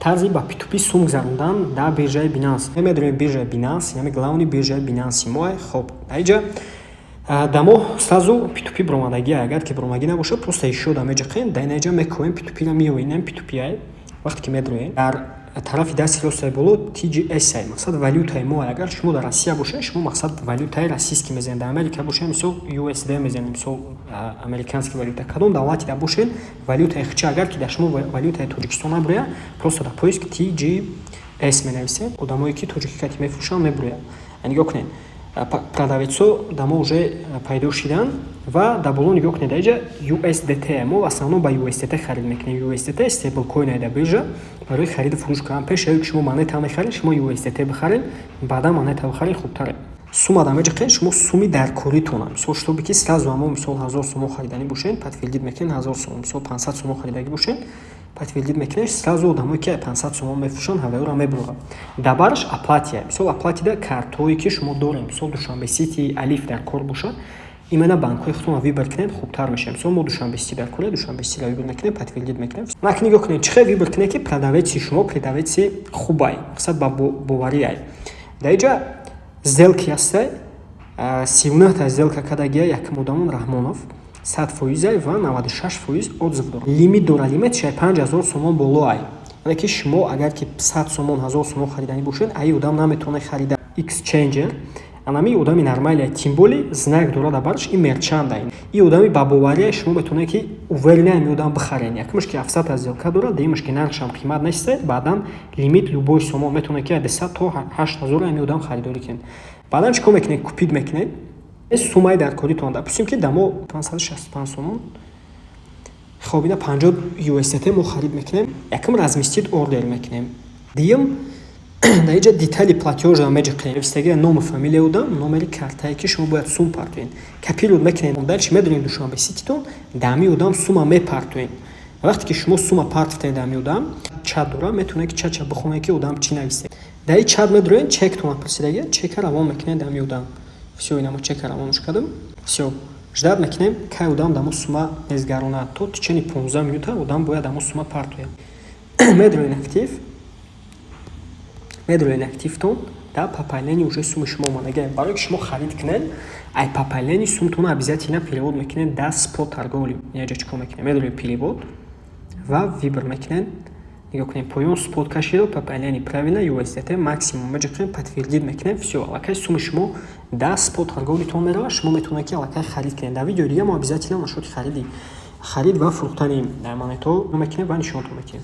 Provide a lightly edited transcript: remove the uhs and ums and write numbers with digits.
тарзи ба P2P сум гузарондан дар биржаи Binance. Медонем биржаи Binance, яъне главни биржаи Binance мо. Хоб, айҷа дамо сразу P2P бромадаги, агар ки бромадаги набошад, просто ишо да меҷақен, да инҷа мекоем P2P ра миёинем P2P ай. Вақте ки медроем дар тарафи дасти ростай боло TGS ай. Мақсад валютаи мо агар шумо дар Россия бошед, шумо мақсад валютаи российский мезанед. Дар Америка бошед, мисол USD мезанед, мисол американский валюта. Кадом давлати да бошед, валютаи хича агар ки дар шумо валютаи Тоҷикистон набурояд, просто дар поиск TGS менависед. Одамое ки тоҷикикати мефурӯшанд мебурояд. Нигоҳ кунед. Продавецо дамо уже пайдо шидан ва дар боло нигоҳ кунед. Айҷа USDT мо основно ба USDT харид мекунем. USDT стейбл коин ай дар биржа барои хариду фурӯш кардан. Пеш ки шумо монета мехаред, шумо USDT бихаред, баъдан монета бихаред, хубтаре. Сума да меҷақен, шумо суми даркоритона. Мисол чтобы ки сразу амо мисол 1000 сом харидани бошед, подтвердит мекунед 1000 сом, мисол 500 сом харидаги бошед, подтвердит мекунед, сразу одамое ки 500 сом мефурӯшанд, ҳаваёра мебурад. Дабараш оплатия. Мисол оплатида картҳое ки шумо дорем, мисол Душанбе Сити, Алиф дар кор бошад, имена банкҳои худтон вибр кунед, хубтар мешавад. Мисол мо Душанбе Сити дар кор, Душанбе Сити вибр мекунед, подтвердит мекунед. Нак нигоҳ кунед, чихе вибр кунед ки продавеци шумо продавеци хубай, мақсад ба боварӣ ай. Даиҷа сделки ҳастай, 39 сделка кардагия якум одамон Раҳмонов 100% ай ва 96% отзыв дорад. Лимит дора, лимит 5000 сомон боло ай. Яъне ки шумо агар ки 100 сомон 1000 сомон харидани бошед, ай одам наметавонад харида exchange. Анами одами нормали, тим боле знак дора дар бараш и мерчанд ай. И одами ба бовария шумо метавонед ки уверениями одам бихарен. Якумаш ки 700 сделка дора, деимаш ки нархшам қимат нестед, баъдан лимит любой сомон метавонед ки 200 то 8000 ами одам харидорӣ кунед. Баъдан чӣ кор мекунед? Купид мекунед. Сумаи даркоритон допустим ки дамо 565 сомон. Хоб ина 50 USDT мо харид мекунем. Якум разместит ордер мекунем. Диюм наиҷа детали платёжа меҷақем. Навистаги номи фамилияи одам, номери картае ки шумо бояд сум партоед. Капирот мекунед. Дар чӣ медонед Душанбе Сититон дами одам сума мепартоед. Вақте ки шумо сума партоед дами одам, чат дора метавонед ки чача бихонед ки одам чӣ нависед. Дар ин чат медроед чектон пурсидаги, чека равон мекунед дами одам. Всё, ина мо чека равонш кардем. Всё. Ждат мекунем, кай одам дамо сума мезгаронад. То тичени 15 минута одам бояд дамо сума партояд. Медроед актив. Медроед активтон да папайлени уже суми шумо омадаги. Барои ки шумо харид кунед, ай папайлени сумтон обязательно перевод мекунед да спот торговли. Яҷа чӣ кор мекунед? Медроед перевод ва вибр мекунед. Нигоҳ кунед, поён спот кашидо, папайлени правильно, USDT максимум меҷақем, подтвердит мекунем. Всё, аллакай суми шумо да спот торговлитон меравад, шумо метавонед ки аллакай харид кунед. Дар видеои дига мо обязательно машоти харид ва фурӯхтани монетаҳо мекунем ва нишонтон мекунем.